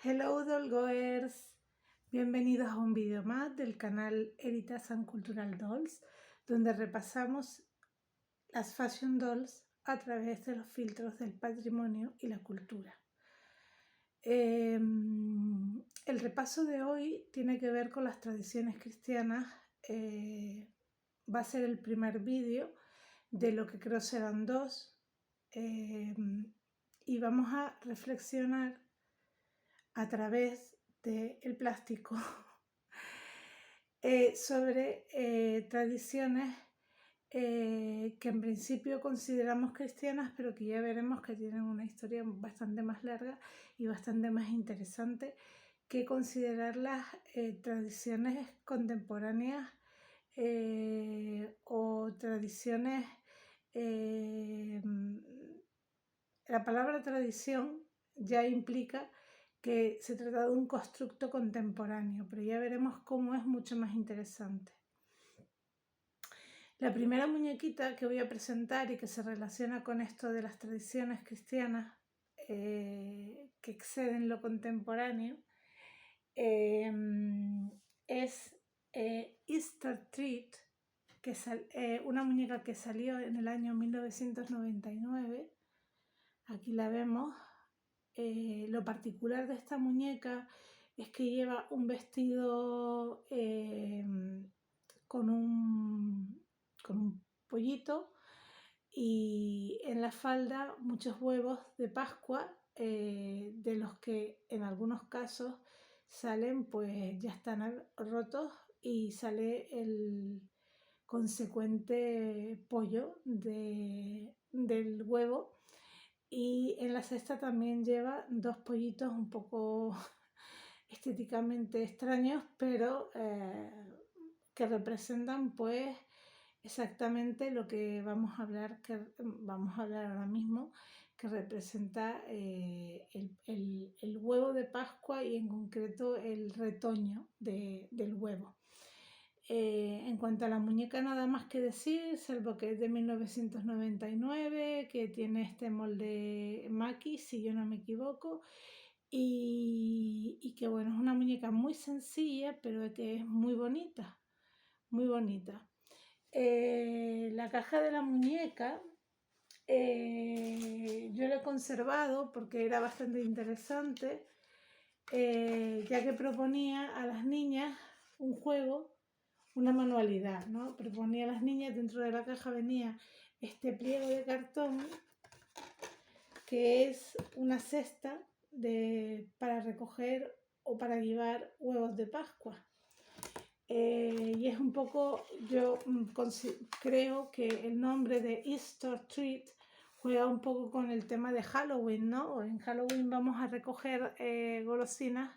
Hello Dolgoers, bienvenidos a un vídeo más del canal Heritage and Cultural Dolls, donde repasamos las fashion dolls a través de los filtros del patrimonio y la cultura. El repaso de hoy tiene que ver con las tradiciones cristianas. Va a ser el primer vídeo de lo que creo serán dos, y vamos a reflexionar a través del plástico sobre tradiciones que en principio consideramos cristianas, pero que ya veremos que tienen una historia bastante más larga y bastante más interesante que considerarlas tradiciones contemporáneas o tradiciones. La palabra tradición ya implica que se trata de un constructo contemporáneo, pero ya veremos cómo es mucho más interesante. La primera muñequita que voy a presentar y que se relaciona con esto de las tradiciones cristianas que exceden lo contemporáneo es Easter Treat, que es una muñeca que salió en el año 1999. Aquí la vemos. Lo particular de esta muñeca es que lleva un vestido con un pollito y en la falda muchos huevos de Pascua, de los que en algunos casos salen, pues ya están rotos y sale el consecuente pollo del huevo. Y en la cesta también lleva dos pollitos un poco estéticamente extraños, pero que representan pues exactamente lo que vamos a hablar ahora mismo, que representa el huevo de Pascua y en concreto el retoño del huevo. En cuanto a la muñeca, nada más que decir, salvo que es de 1999, que tiene este molde Maki, si yo no me equivoco, y que bueno, es una muñeca muy sencilla, pero que es muy bonita, muy bonita. La caja de la muñeca yo la he conservado porque era bastante interesante, ya que proponía a las niñas un juego, una manualidad, ¿no? Proponía a las niñas, dentro de la caja venía este pliego de cartón que es una cesta para recoger o para llevar huevos de Pascua. Y es un poco, yo creo que el nombre de Easter Treat juega un poco con el tema de Halloween, ¿no? En Halloween vamos a recoger golosinas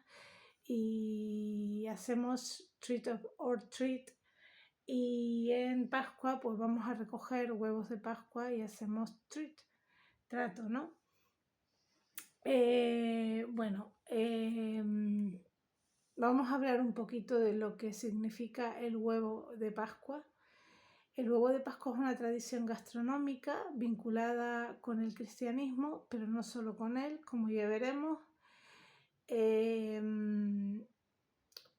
y hacemos treat or treat, y en Pascua pues vamos a recoger huevos de Pascua y hacemos trato, ¿no? Bueno, vamos a hablar un poquito de lo que significa el huevo de Pascua. El huevo de Pascua es una tradición gastronómica vinculada con el cristianismo, pero no solo con él, como ya veremos.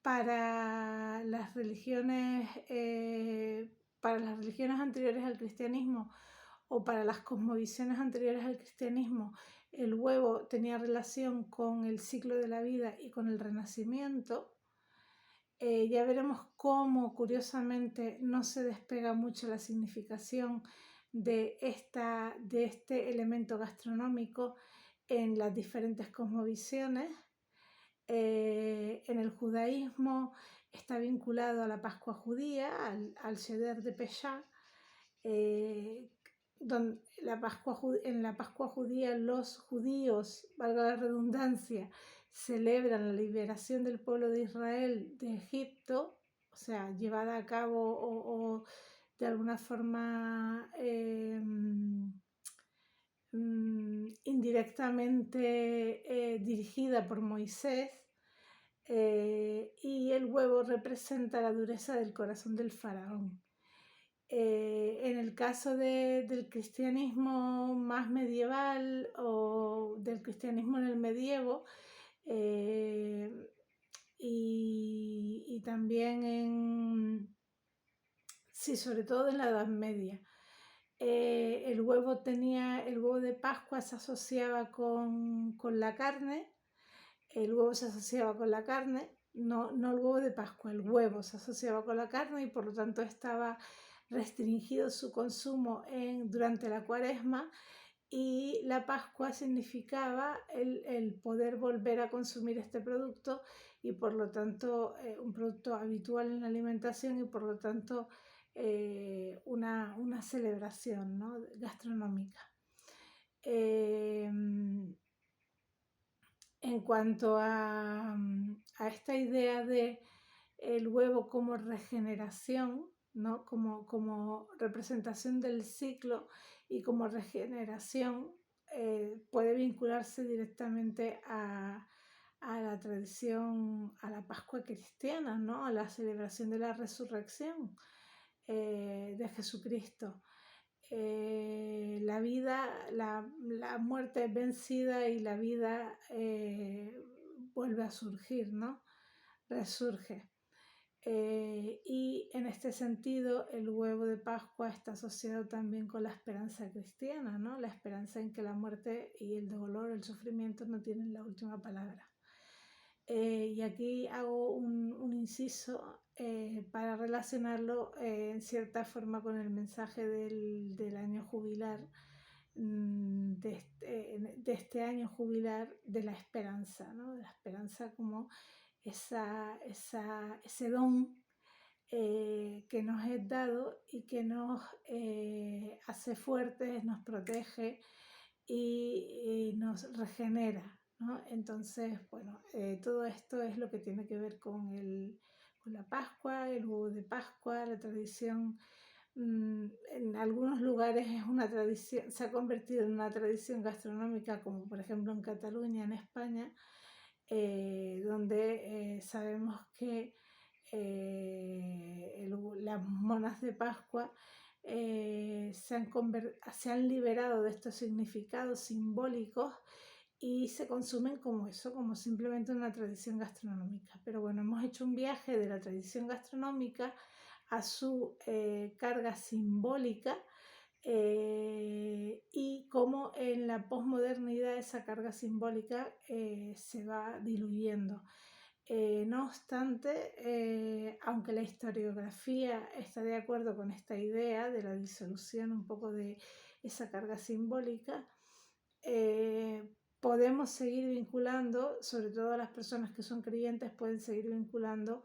Para las religiones anteriores al cristianismo o para las cosmovisiones anteriores al cristianismo, el huevo tenía relación con el ciclo de la vida y con el renacimiento. Ya veremos cómo, curiosamente, no se despega mucho la significación de este elemento gastronómico en las diferentes cosmovisiones. En el judaísmo está vinculado a la Pascua judía, al Seder de Pesach. En la Pascua judía los judíos, valga la redundancia, celebran la liberación del pueblo de Israel de Egipto, o sea, llevada a cabo o de alguna forma indirectamente dirigida por Moisés. Y el huevo representa la dureza del corazón del faraón. En el caso del cristianismo más medieval o del cristianismo en el medievo, y también sí, sobre todo en la Edad Media. El huevo de Pascua se asociaba con la carne, el huevo se asociaba con la carne, no el huevo de Pascua, el huevo se asociaba con la carne y por lo tanto estaba restringido su consumo durante la Cuaresma, y la Pascua significaba el poder volver a consumir este producto y por lo tanto un producto habitual en la alimentación y por lo tanto una celebración, ¿no?, gastronómica. En cuanto a esta idea de el huevo como regeneración, ¿no?, como representación del ciclo y como regeneración, puede vincularse directamente a la tradición, a la Pascua cristiana, ¿no?, a la celebración de la resurrección de Jesucristo. La vida, la muerte es vencida y la vida vuelve a surgir, ¿no? Resurge. Y en este sentido, el huevo de Pascua está asociado también con la esperanza cristiana, ¿no? La esperanza en que la muerte y el dolor, el sufrimiento no tienen la última palabra. Y aquí hago un inciso para relacionarlo en cierta forma con el mensaje del año jubilar, de este año jubilar de la esperanza, ¿no? De la esperanza como ese don que nos es dado y que nos hace fuertes, nos protege y nos regenera, ¿no? Entonces, bueno, todo esto es lo que tiene que ver con la Pascua, el huevo de Pascua, la tradición. En algunos lugares es una tradición, se ha convertido en una tradición gastronómica, como por ejemplo en Cataluña, en España, donde sabemos que las monas de Pascua se han liberado de estos significados simbólicos y se consumen como eso, como simplemente una tradición gastronómica. Pero bueno, hemos hecho un viaje de la tradición gastronómica a su carga simbólica y cómo en la posmodernidad esa carga simbólica se va diluyendo. No obstante, aunque la historiografía está de acuerdo con esta idea de la disolución un poco de esa carga simbólica, podemos seguir vinculando, sobre todo las personas que son creyentes pueden seguir vinculando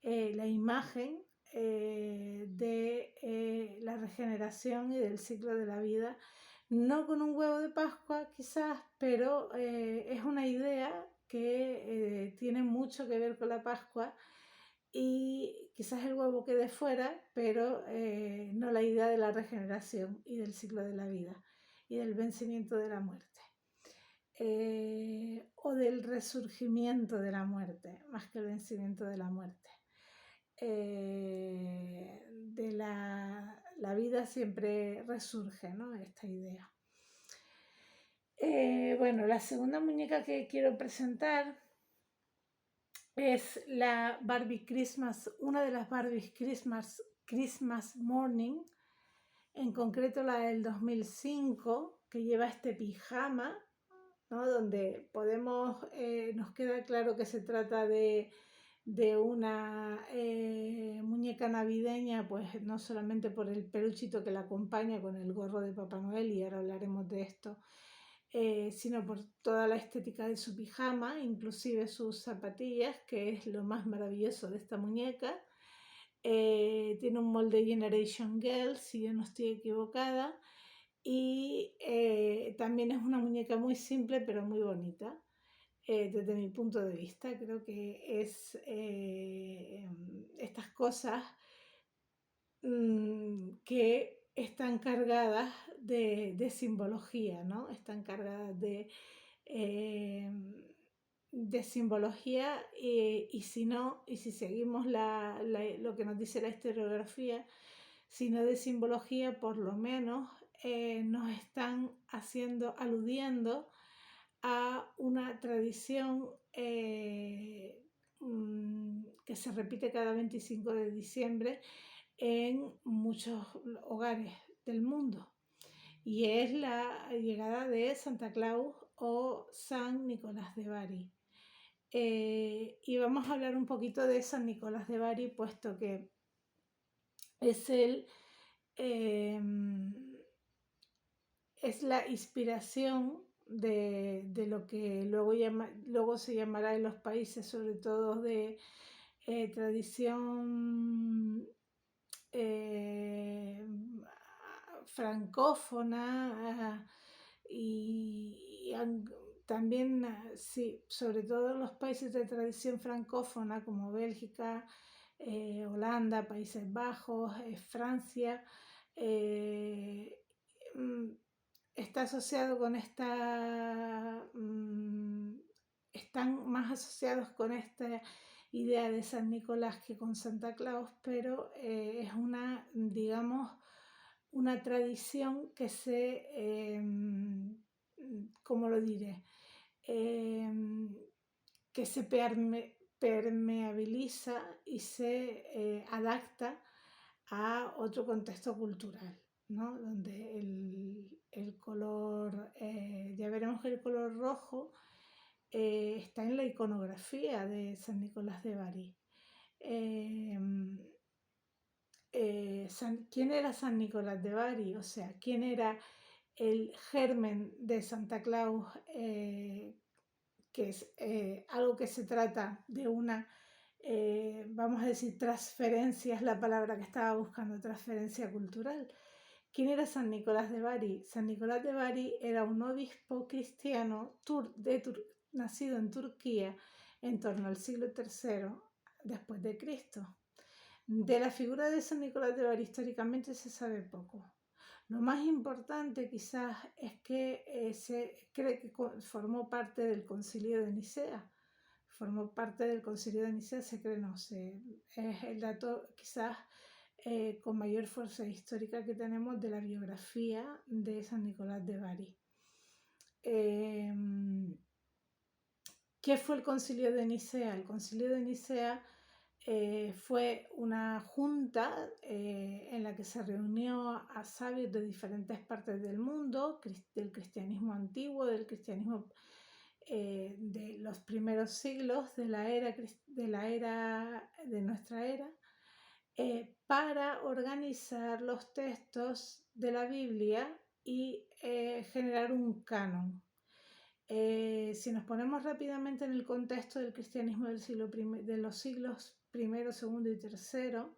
la imagen de la regeneración y del ciclo de la vida, no con un huevo de Pascua quizás, pero es una idea que tiene mucho que ver con la Pascua y quizás el huevo quede fuera, pero no la idea de la regeneración y del ciclo de la vida y del vencimiento de la muerte. O del resurgimiento de la muerte, más que el vencimiento de la muerte. De la vida siempre resurge, ¿no?, esta idea. Bueno, la segunda muñeca que quiero presentar es la Barbie Christmas, una de las Barbie Christmas Morning, en concreto la del 2005, que lleva este pijama, ¿no?, donde nos queda claro que se trata de una muñeca navideña, pues no solamente por el peluchito que la acompaña con el gorro de Papá Noel, y ahora hablaremos de esto, sino por toda la estética de su pijama, inclusive sus zapatillas, que es lo más maravilloso de esta muñeca. Tiene un molde Generation Girl, si yo no estoy equivocada, y también es una muñeca muy simple pero muy bonita. Desde mi punto de vista, creo que es estas cosas que están cargadas de simbología, ¿no? Están cargadas de simbología y si seguimos lo que nos dice la historiografía, si no de simbología, por lo menos nos están aludiendo a una tradición que se repite cada 25 de diciembre en muchos hogares del mundo, y es la llegada de Santa Claus o San Nicolás de Bari. Y vamos a hablar un poquito de San Nicolás de Bari, puesto que es es la inspiración de lo que luego se llamará en los países, sobre todo de tradición francófona, y también, sí, sobre todo en los países de tradición francófona como Bélgica, Holanda, Países Bajos, Francia, está asociado con están más asociados con esta idea de San Nicolás que con Santa Claus, pero es digamos, una tradición que ¿cómo lo diré? Que se permeabiliza y se adapta a otro contexto cultural, ¿no? Donde el color, ya veremos que el color rojo está en la iconografía de San Nicolás de Bari. ¿Quién era San Nicolás de Bari? O sea, ¿quién era el germen de Santa Claus? Que es algo que se trata de una, vamos a decir, transferencia, es la palabra que estaba buscando, transferencia cultural. ¿Quién era San Nicolás de Bari? San Nicolás de Bari era un obispo cristiano nacido en Turquía en torno al siglo III después de Cristo. De la figura de San Nicolás de Bari históricamente se sabe poco. Lo más importante quizás es que se cree que formó parte del Concilio de Nicea. Formó parte del Concilio de Nicea, se cree, no sé, es el dato quizás con mayor fuerza histórica que tenemos de la biografía de San Nicolás de Bari. ¿Qué fue el Concilio de Nicea? El Concilio de Nicea fue una junta en la que se reunió a sabios de diferentes partes del mundo, del cristianismo antiguo, del cristianismo de los primeros siglos de nuestra era, para organizar los textos de la Biblia y generar un canon. Si nos ponemos rápidamente en el contexto del cristianismo de los siglos primero, segundo y tercero,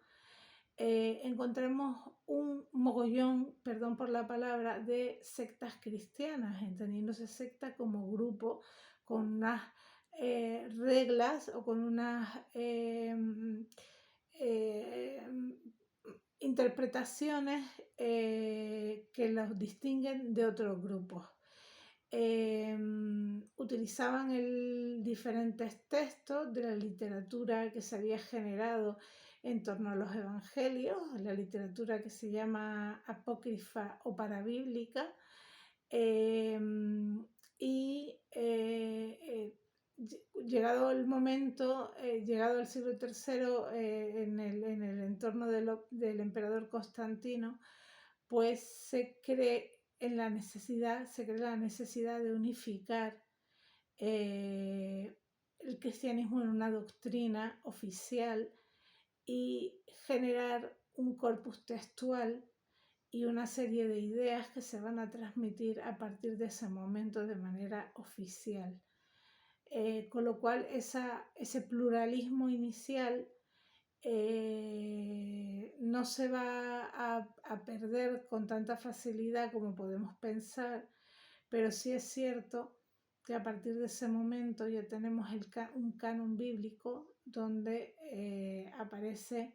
encontramos un mogollón, perdón por la palabra, de sectas cristianas, entendiéndose secta como grupo con unas reglas o con unas interpretaciones que los distinguen de otros grupos. Utilizaban diferentes textos de la literatura que se había generado en torno a los evangelios, la literatura que se llama apócrifa o parabíblica, y llegado el momento, llegado al siglo III, en el entorno del emperador Constantino, pues se cree la necesidad de unificar el cristianismo en una doctrina oficial y generar un corpus textual y una serie de ideas que se van a transmitir a partir de ese momento de manera oficial. Con lo cual ese pluralismo inicial no se va a perder con tanta facilidad como podemos pensar, pero sí es cierto que a partir de ese momento ya tenemos un canon bíblico donde aparece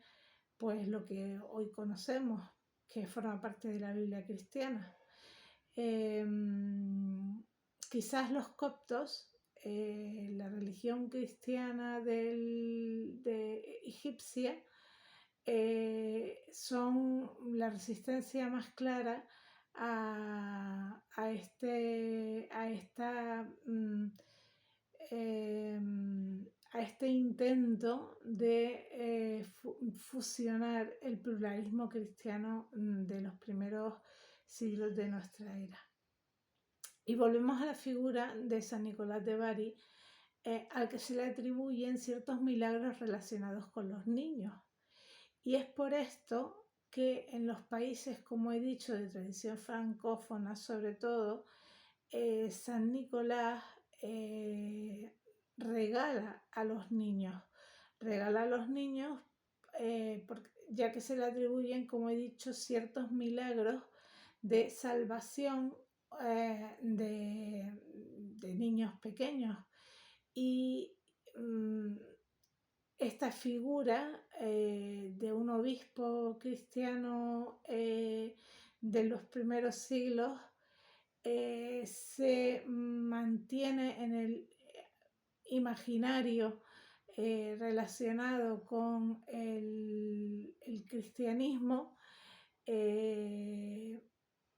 pues lo que hoy conocemos, que forma parte de la Biblia cristiana. Quizás los coptos, la religión cristiana de egipcia, son la resistencia más clara a este intento de fusionar el pluralismo cristiano de los primeros siglos de nuestra era. Y volvemos a la figura de San Nicolás de Bari, al que se le atribuyen ciertos milagros relacionados con los niños. Y es por esto que en los países, como he dicho, de tradición francófona sobre todo, San Nicolás regala a los niños. Regala a los niños ya que se le atribuyen, como he dicho, ciertos milagros de salvación de niños pequeños. Y esta figura de un obispo cristiano de los primeros siglos se mantiene en el imaginario relacionado con el cristianismo,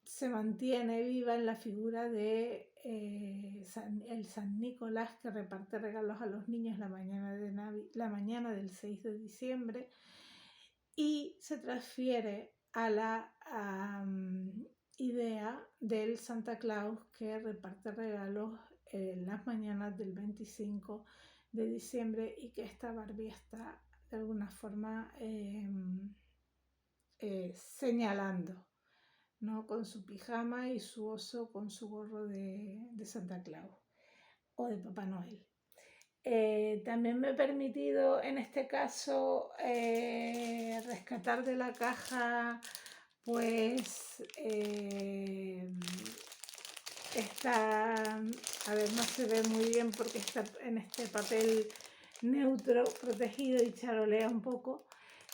se mantiene viva en la figura de el San Nicolás, que reparte regalos a los niños la mañana del 6 de diciembre, y se transfiere a la idea del Santa Claus, que reparte regalos en las mañanas del 25 de diciembre, y que esta Barbie está de alguna forma señalando, ¿no? Con su pijama y su oso con su gorro de Santa Claus o de Papá Noel. También me he permitido en este caso rescatar de la caja pues esta, a ver, no se ve muy bien porque está en este papel neutro protegido y charolea un poco,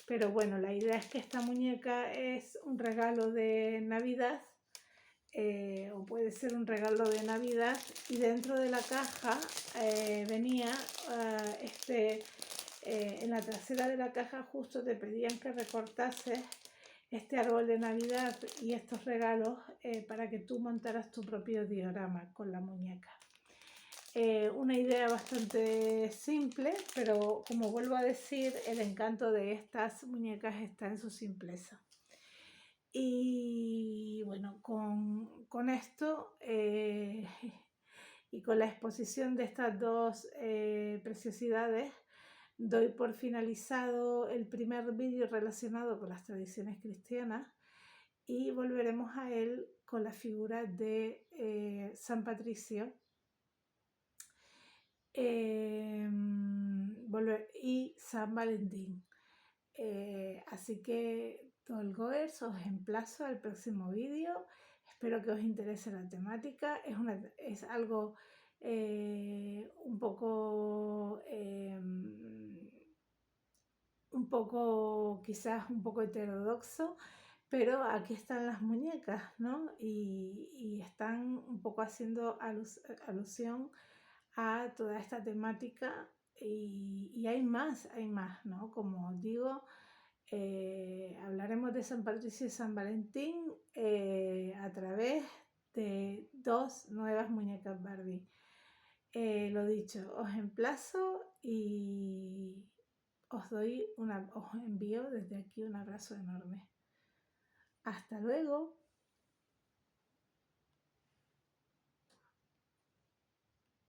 pero bueno, la idea es que esta muñeca es un regalo de Navidad, o puede ser un regalo de Navidad, y dentro de la caja venía en la trasera de la caja justo te pedían que recortases este árbol de Navidad y estos regalos para que tú montaras tu propio diorama con la muñeca. Una idea bastante simple, pero como vuelvo a decir, el encanto de estas muñecas está en su simpleza. Y bueno, con esto y con la exposición de estas dos preciosidades, doy por finalizado el primer vídeo relacionado con las tradiciones cristianas y volveremos a él con la figura de San Patricio y San Valentín. Así que, Tolgoers, os emplazo al próximo vídeo. Espero que os interese la temática. Es algo quizás un poco heterodoxo, pero aquí están las muñecas, ¿no? Y están un poco haciendo alusión a toda esta temática y hay más, ¿no? Como os digo, hablaremos de San Patricio y San Valentín a través de dos nuevas muñecas Barbie. Lo dicho, os emplazo y os envío desde aquí un abrazo enorme. Hasta luego.